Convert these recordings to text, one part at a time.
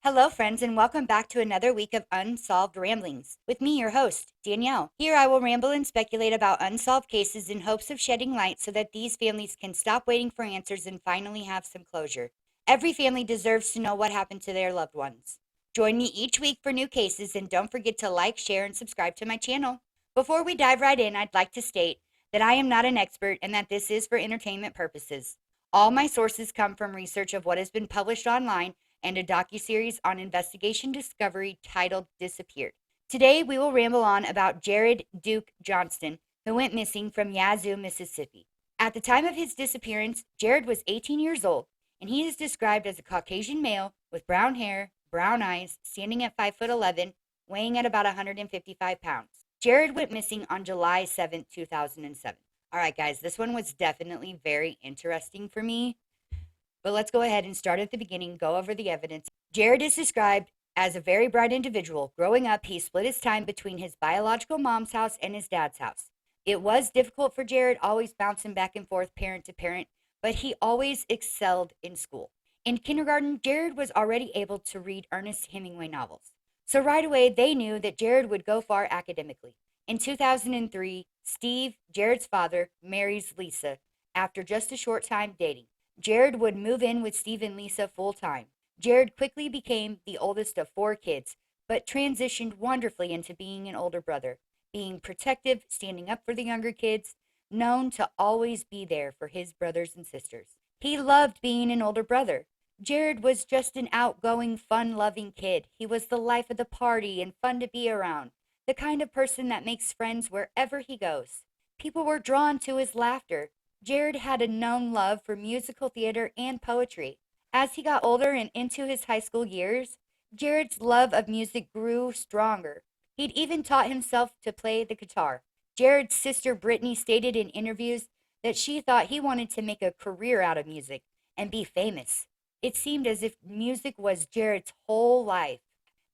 Hello, friends, and welcome back to another week of Unsolved Ramblings with me, your host, Danielle. Here I will ramble and speculate about unsolved cases in hopes of shedding light so that these families can stop waiting for answers and finally have some closure. Every family deserves to know what happened to their loved ones. Join me each week for new cases, and don't forget to like, share, and subscribe to my channel. Before we dive right in, I'd like to state that I am not an expert and that this is for entertainment purposes. All my sources come from research of what has been published online and a docuseries on investigation discovery titled Disappeared. Today, we will ramble on about Jarrod Duke Johnston, who went missing from Yazoo, Mississippi. At the time of his disappearance, Jarrod was 18 years old, and he is described as a Caucasian male with brown hair, brown eyes, standing at 5'11", weighing at about 155 pounds. Jarrod went missing on July 7, 2007. All right, guys, this one was definitely very interesting for me. But let's go ahead and start at the beginning, go over the evidence. Jarrod is described as a very bright individual. Growing up, he split his time between his biological mom's house and his dad's house. It was difficult for Jarrod, always bouncing back and forth parent to parent, but he always excelled in school. In kindergarten, Jarrod was already able to read Ernest Hemingway novels. So right away, they knew that Jarrod would go far academically. In 2003, Steve, Jarrod's father, marries Lisa after just a short time dating. Jarrod would move in with Steve and Lisa full time. Jarrod quickly became the oldest of 4 kids, but transitioned wonderfully into being an older brother, being protective, standing up for the younger kids, known to always be there for his brothers and sisters. He loved being an older brother. Jarrod was just an outgoing, fun-loving kid. He was the life of the party and fun to be around, the kind of person that makes friends wherever he goes. People were drawn to his laughter. Jarrod had a known love for musical theater and poetry. As he got older and into his high school years, Jarrod's love of music grew stronger. He'd even taught himself to play the guitar. Jarrod's sister Brittany stated in interviews that she thought he wanted to make a career out of music and be famous. It seemed as if music was Jarrod's whole life.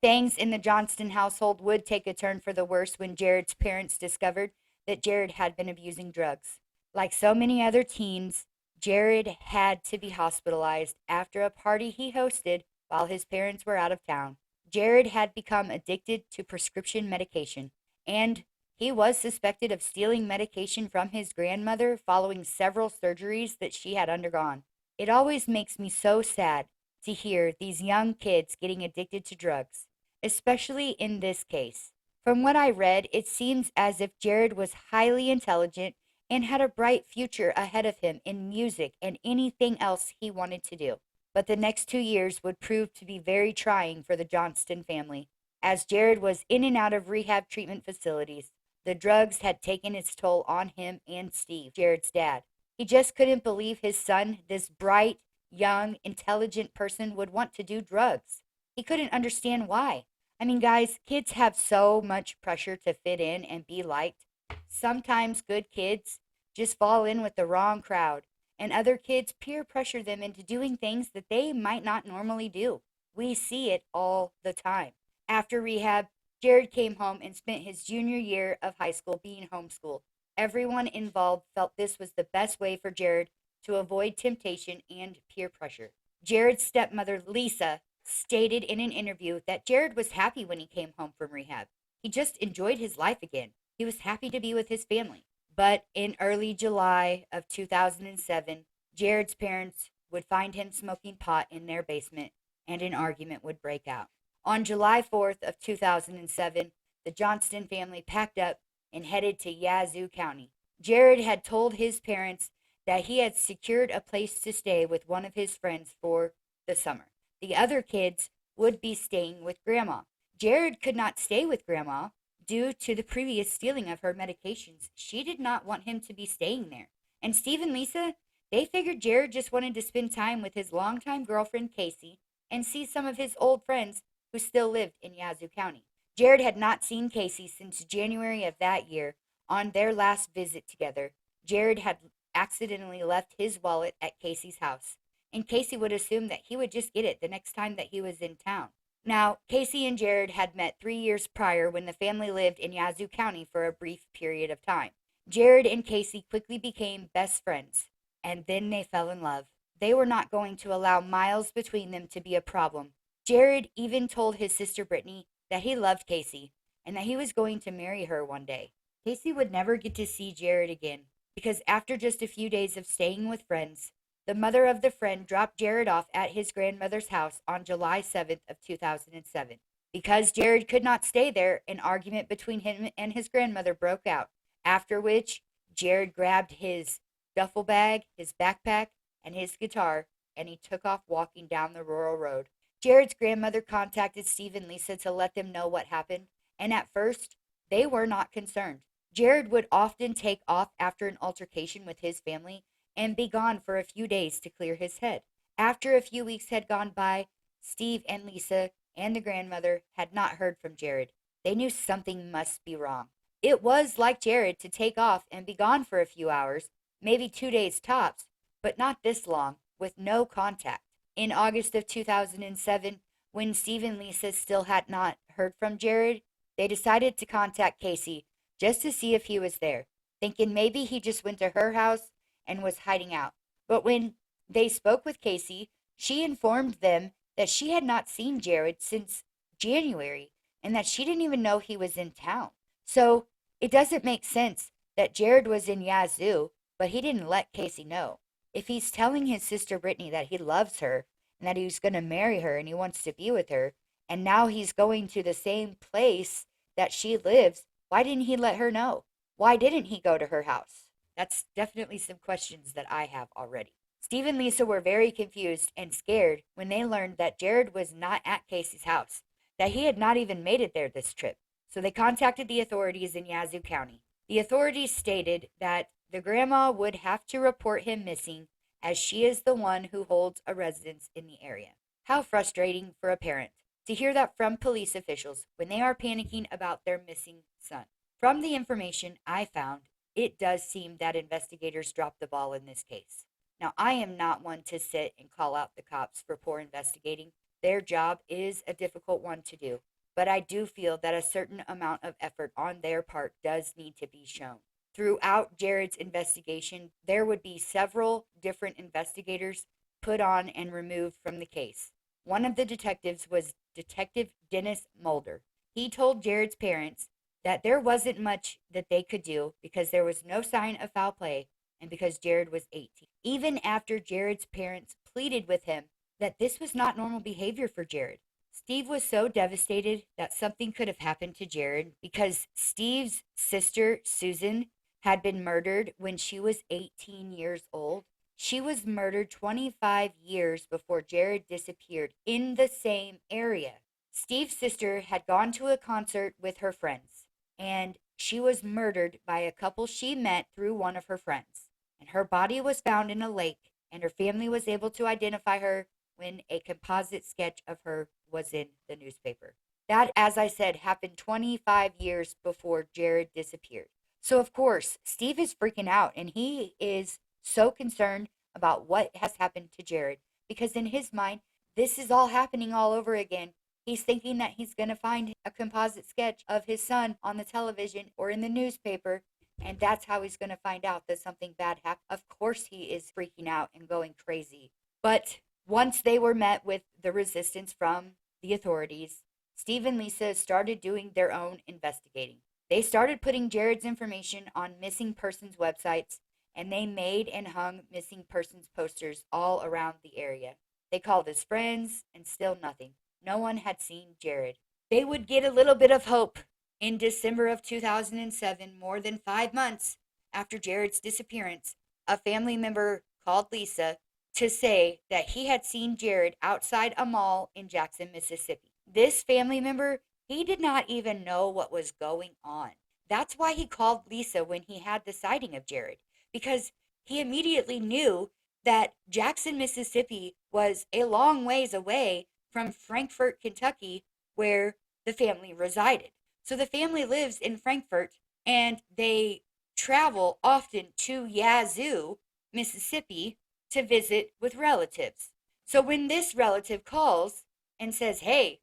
Things in the Johnston household would take a turn for the worse when Jarrod's parents discovered that Jarrod had been abusing drugs. Like so many other teens, Jarrod had to be hospitalized after a party he hosted while his parents were out of town. Jarrod had become addicted to prescription medication, and he was suspected of stealing medication from his grandmother following several surgeries that she had undergone. It always makes me so sad to hear these young kids getting addicted to drugs, especially in this case. From what I read, it seems as if Jarrod was highly intelligent and had a bright future ahead of him in music and anything else he wanted to do. But the next 2 years would prove to be very trying for the Johnston family, as Jarrod was in and out of rehab treatment facilities. The drugs had taken its toll on him and Steve, Jarrod's dad. He just couldn't believe his son, this bright, young, intelligent person, would want to do drugs. He couldn't understand why. I mean, guys, kids have so much pressure to fit in and be liked. Sometimes good kids just fall in with the wrong crowd, and other kids peer pressure them into doing things that they might not normally do. We see it all the time. After rehab, Jarrod came home and spent his junior year of high school being homeschooled. Everyone involved felt this was the best way for Jarrod to avoid temptation and peer pressure. Jarrod's stepmother, Lisa, stated in an interview that Jarrod was happy when he came home from rehab. He just enjoyed his life again. He was happy to be with his family. But in early July of 2007, Jarrod's parents would find him smoking pot in their basement, and an argument would break out. On July 4th of 2007, the Johnston family packed up and headed to Yazoo County. Jarrod had told his parents that he had secured a place to stay with one of his friends for the summer. The other kids would be staying with Grandma. Jarrod could not stay with Grandma due to the previous stealing of her medications. She did not want him to be staying there. And Steve and Lisa, they figured Jarrod just wanted to spend time with his longtime girlfriend, Casey, and see some of his old friends who still lived in Yazoo County. Jarrod had not seen Casey since January of that year. On their last visit together, Jarrod had accidentally left his wallet at Casey's house, and Casey would assume that he would just get it the next time that he was in town. Now, Casey and Jarrod had met 3 years prior when the family lived in Yazoo County for a brief period of time. Jarrod and Casey quickly became best friends, and then they fell in love. They were not going to allow miles between them to be a problem. Jarrod even told his sister Brittany that he loved Casey and that he was going to marry her one day. Casey would never get to see Jarrod again because after just a few days of staying with friends, the mother of the friend dropped Jarrod off at his grandmother's house on July 7th of 2007. Because Jarrod could not stay there, an argument between him and his grandmother broke out, after which Jarrod grabbed his duffel bag, his backpack, and his guitar, and he took off walking down the rural road. Jarrod's grandmother contacted Steve and Lisa to let them know what happened, and at first, they were not concerned. Jarrod would often take off after an altercation with his family and be gone for a few days to clear his head. After a few weeks had gone by, Steve and Lisa and the grandmother had not heard from Jarrod. They knew something must be wrong. It was like Jarrod to take off and be gone for a few hours, maybe 2 days tops, but not this long, with no contact. In August of 2007, when Steve and Lisa still had not heard from Jarrod, they decided to contact Casey just to see if he was there, thinking maybe he just went to her house and was hiding out. But when they spoke with Casey, she informed them that she had not seen Jarrod since January and that she didn't even know he was in town. So it doesn't make sense that Jarrod was in Yazoo, but he didn't let Casey know. If he's telling his sister Brittany that he loves her and that he's going to marry her and he wants to be with her, and now he's going to the same place that she lives, why didn't he let her know? Why didn't he go to her house? That's definitely some questions that I have already. Steve and Lisa were very confused and scared when they learned that Jarrod was not at Casey's house, that he had not even made it there this trip. So they contacted the authorities in Yazoo County. The authorities stated that the grandma would have to report him missing as she is the one who holds a residence in the area. How frustrating for a parent to hear that from police officials when they are panicking about their missing son. From the information I found, it does seem that investigators dropped the ball in this case. Now, I am not one to sit and call out the cops for poor investigating. Their job is a difficult one to do, but I do feel that a certain amount of effort on their part does need to be shown. Throughout Jarrod's investigation, there would be several different investigators put on and removed from the case. One of the detectives was Detective Dennis Mulder. He told Jarrod's parents that there wasn't much that they could do because there was no sign of foul play and because Jarrod was 18. Even after Jarrod's parents pleaded with him that this was not normal behavior for Jarrod, Steve was so devastated that something could have happened to Jarrod because Steve's sister, Susan, had been murdered when she was 18 years old. She was murdered 25 years before Jarrod disappeared in the same area. Steve's sister had gone to a concert with her friends, and she was murdered by a couple she met through one of her friends. And her body was found in a lake, and her family was able to identify her when a composite sketch of her was in the newspaper. That, as I said, happened 25 years before Jarrod disappeared. So, of course, Steve is freaking out, and he is so concerned about what has happened to Jarrod because in his mind, this is all happening all over again. He's thinking that he's going to find a composite sketch of his son on the television or in the newspaper, and that's how he's going to find out that something bad happened. Of course, he is freaking out and going crazy. But once they were met with the resistance from the authorities, Steve and Lisa started doing their own investigating. They started putting Jarrod's information on missing persons websites, and they made and hung missing persons posters all around the area. They called his friends, and still nothing. No one had seen Jarrod. They would get a little bit of hope in December of 2007, more than 5 months after Jarrod's disappearance. A family member called Lisa to say that he had seen Jarrod outside a mall in Jackson, Mississippi. This family member, he did not even know what was going on. That's why he called Lisa when he had the sighting of Jarrod, because he immediately knew that Jackson, Mississippi was a long ways away from Frankfort, Kentucky, where the family resided. So the family lives in Frankfort, and they travel often to Yazoo, Mississippi, to visit with relatives. So when this relative calls and says, "Hey,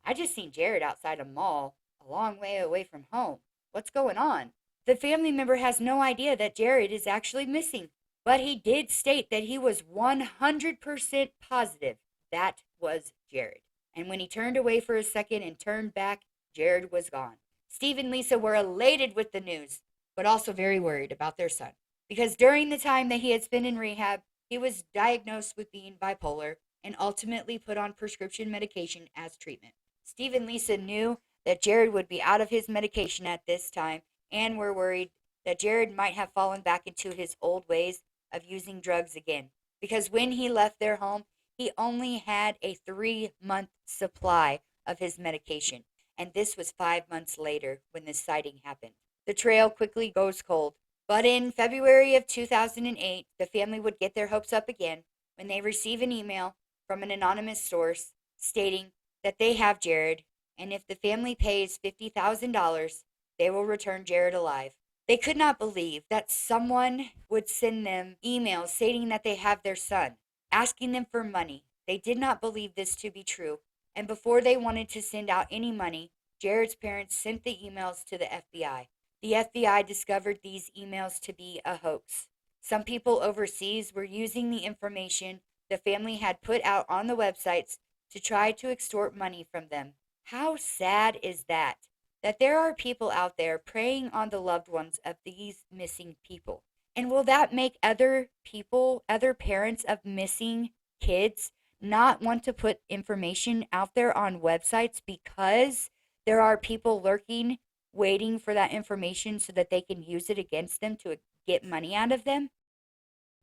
I just seen Jarrod outside a mall a long way away from home. What's going on?" The family member has no idea that Jarrod is actually missing, but he did state that he was 100% positive that was Jarrod. And when he turned away for a second and turned back, Jarrod was gone. Steve and Lisa were elated with the news, but also very worried about their son. Because during the time that he had spent in rehab, he was diagnosed with being bipolar and ultimately put on prescription medication as treatment. Steve and Lisa knew that Jarrod would be out of his medication at this time and were worried that Jarrod might have fallen back into his old ways of using drugs again. Because when he left their home, he only had a 3-month supply of his medication. And this was 5 months later when this sighting happened. The trail quickly goes cold. But in February of 2008, the family would get their hopes up again when they receive an email from an anonymous source stating that they have Jarrod, and if the family pays $50,000, they will return Jarrod alive. They could not believe that someone would send them emails stating that they have their son, asking them for money. They did not believe this to be true, and before they wanted to send out any money, Jarrod's parents sent the emails to the FBI. The FBI discovered these emails to be a hoax. Some people overseas were using the information the family had put out on the websites to try to extort money from them. How sad is that? That there are people out there preying on the loved ones of these missing people. And will that make other people, other parents of missing kids, not want to put information out there on websites because there are people lurking, waiting for that information so that they can use it against them to get money out of them?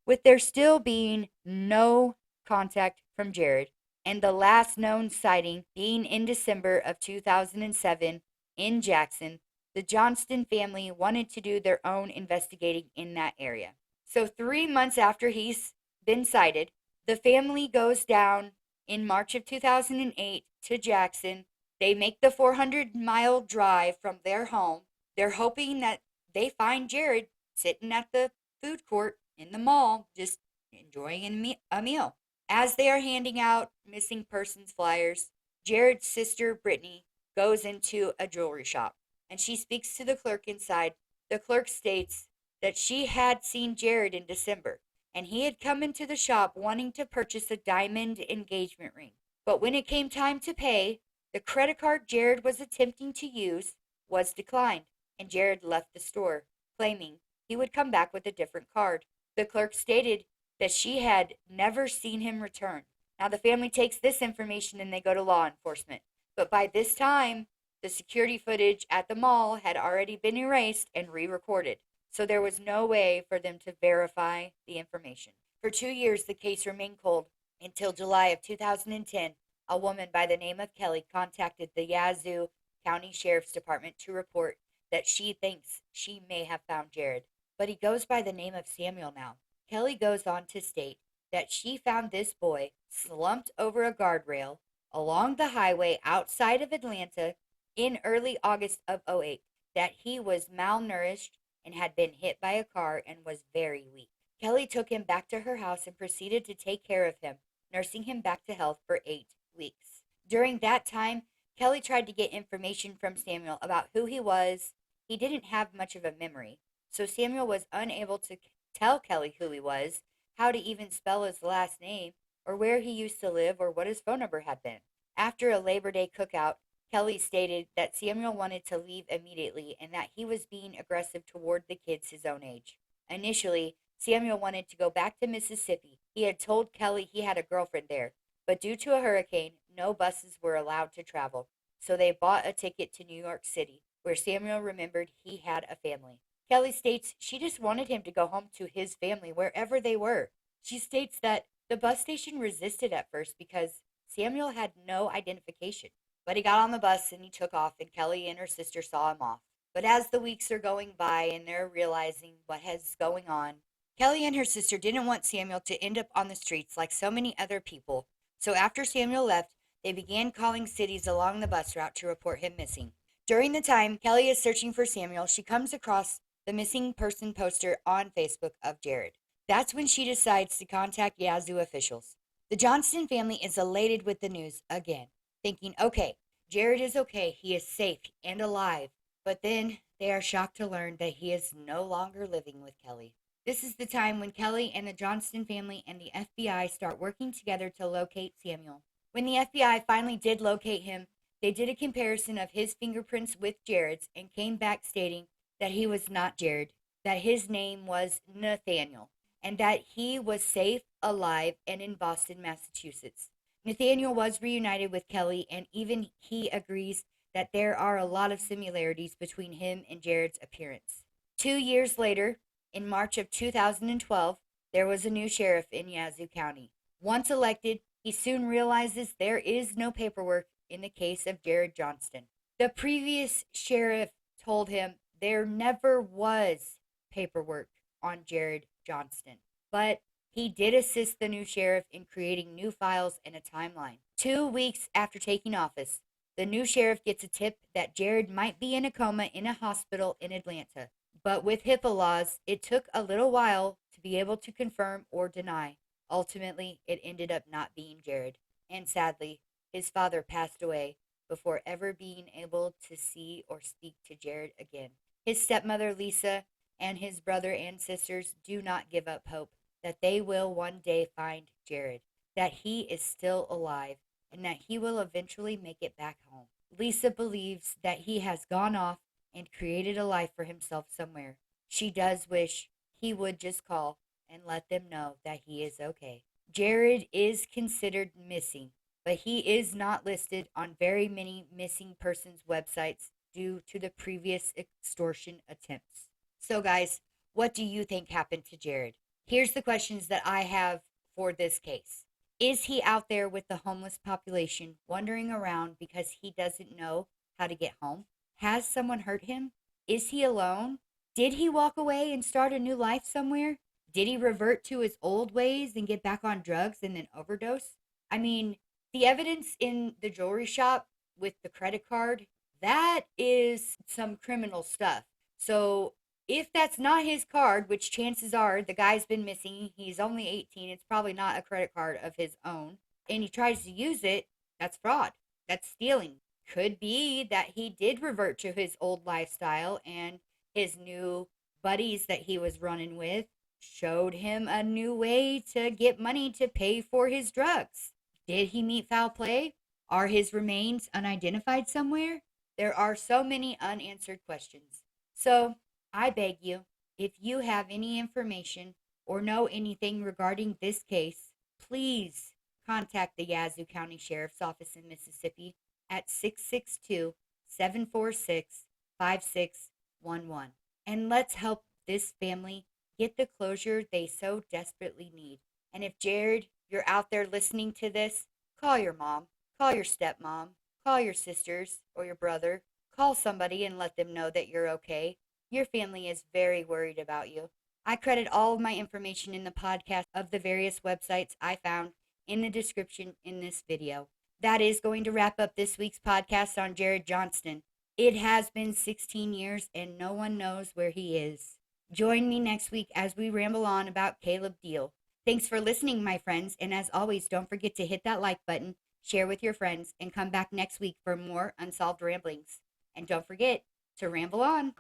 With there still being no contact from Jarrod, and the last known sighting being in December of 2007 in Jackson, the Johnston family wanted to do their own investigating in that area. So 3 months after he's been sighted, the family goes down in March of 2008 to Jackson. They make the 400-mile drive from their home. They're hoping that they find Jarrod sitting at the food court in the mall, just enjoying a meal. As they are handing out missing persons flyers, Jarrod's sister, Brittany, goes into a jewelry shop, and she speaks to the clerk inside. The clerk states that she had seen Jarrod in December, and he had come into the shop wanting to purchase a diamond engagement ring. But when it came time to pay, the credit card Jarrod was attempting to use was declined, and Jarrod left the store, claiming he would come back with a different card. The clerk stated that she had never seen him return. Now, the family takes this information and they go to law enforcement. But by this time, the security footage at the mall had already been erased and re-recorded. So there was no way for them to verify the information. For 2 years, the case remained cold until July of 2010. A woman by the name of Kelly contacted the Yazoo County Sheriff's Department to report that she thinks she may have found Jarrod, but he goes by the name of Samuel now. Kelly goes on to state that she found this boy slumped over a guardrail along the highway outside of Atlanta in early August of '08, that he was malnourished and had been hit by a car and was very weak. Kelly took him back to her house and proceeded to take care of him, nursing him back to health for 8 weeks. During that time, Kelly tried to get information from Samuel about who he was. He didn't have much of a memory, so Samuel was unable to tell Kelly who he was, how to even spell his last name, or where he used to live, or what his phone number had been. After a Labor Day cookout, Kelly stated that Samuel wanted to leave immediately and that he was being aggressive toward the kids his own age. Initially, Samuel wanted to go back to Mississippi. He had told Kelly he had a girlfriend there, but due to a hurricane, no buses were allowed to travel, so they bought a ticket to New York City, where Samuel remembered he had a family. Kelly states she just wanted him to go home to his family wherever they were. She states that the bus station resisted at first because Samuel had no identification. But he got on the bus and he took off, and Kelly and her sister saw him off. But as the weeks are going by and they're realizing what is going on, Kelly and her sister didn't want Samuel to end up on the streets like so many other people. So after Samuel left, they began calling cities along the bus route to report him missing. During the time Kelly is searching for Samuel, she comes across the missing person poster on Facebook of Jarrod. That's when she decides to contact Yazoo officials. The Johnston family is elated with the news again, thinking, okay, Jarrod is okay, he is safe and alive. But then they are shocked to learn that he is no longer living with Kelly. This is the time when Kelly and the Johnston family and the FBI start working together to locate Samuel. When the FBI finally did locate him, they did a comparison of his fingerprints with Jarrod's and came back stating that he was not Jarrod, that his name was Nathaniel, and that he was safe, alive, and in Boston, Massachusetts. Nathaniel was reunited with Kelly, and even he agrees that there are a lot of similarities between him and Jarrod's appearance. 2 years later, in March of 2012, there was a new sheriff in Yazoo County. Once elected, he soon realizes there is no paperwork in the case of Jarrod Johnston. The previous sheriff told him there never was paperwork on Jarrod Johnston, but he did assist the new sheriff in creating new files and a timeline. 2 weeks after taking office, the new sheriff gets a tip that Jarrod might be in a coma in a hospital in Atlanta. But with HIPAA laws, it took a little while to be able to confirm or deny. Ultimately, it ended up not being Jarrod. And sadly, his father passed away before ever being able to see or speak to Jarrod again. His stepmother, Lisa, and his brother and sisters do not give up hope that they will one day find Jarrod, that he is still alive, and that he will eventually make it back home. Lisa believes that he has gone off and created a life for himself somewhere. She does wish he would just call and let them know that he is okay. Jarrod is considered missing, but he is not listed on very many missing persons websites due to the previous extortion attempts. So, guys, what do you think happened to Jarrod? Here's the questions that I have for this case. Is he out there with the homeless population wandering around because he doesn't know how to get home? Has someone hurt him? Is he alone? Did he walk away and start a new life somewhere? Did he revert to his old ways and get back on drugs and then overdose? I mean, the evidence in the jewelry shop with the credit card, that is some criminal stuff. So if that's not his card, which chances are the guy's been missing, he's only 18, it's probably not a credit card of his own, and he tries to use it, that's fraud. That's stealing. Could be that he did revert to his old lifestyle and his new buddies that he was running with showed him a new way to get money to pay for his drugs. Did he meet foul play? Are his remains unidentified somewhere? There are so many unanswered questions. So, I beg you, if you have any information or know anything regarding this case, please contact the Yazoo County Sheriff's Office in Mississippi at 662-746-5611. And let's help this family get the closure they so desperately need. And if Jarrod, you're out there listening to this, call your mom, call your stepmom, call your sisters or your brother, call somebody and let them know that you're okay. Your family is very worried about you. I credit all of my information in the podcast of the various websites I found in the description in this video. That is going to wrap up this week's podcast on Jarrod Johnston. It has been 16 years and no one knows where he is. Join me next week as we ramble on about Caleb Deal. Thanks for listening, my friends, and as always, don't forget to hit that like button, share with your friends, and come back next week for more Unsolved Ramblings. And don't forget to ramble on.